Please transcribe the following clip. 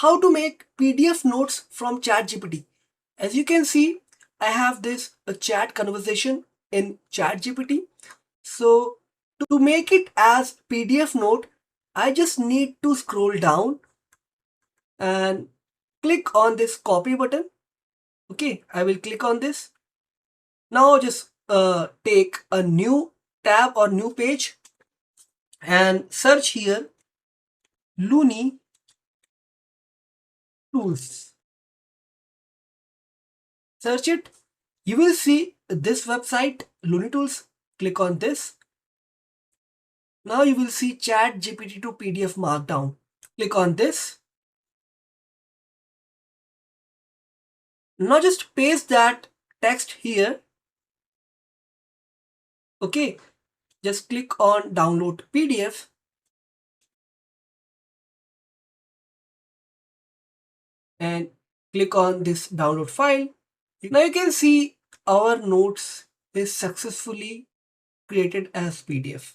how to make PDF notes from ChatGPT. As you can see, I have this a chat conversation in ChatGPT. So to make it as PDF note, I just need to scroll down and click on this copy button. Okay, I will click on this. Now just take a new tab or new page and search here Looney Tools. Search it. You will see this website Looney Tools. Click on this. Now you will see Chat GPT to PDF Markdown. Click on this. Now just paste that text here. Okay, just click on download PDF and click on this download file. Now you can see our notes is successfully created as PDF.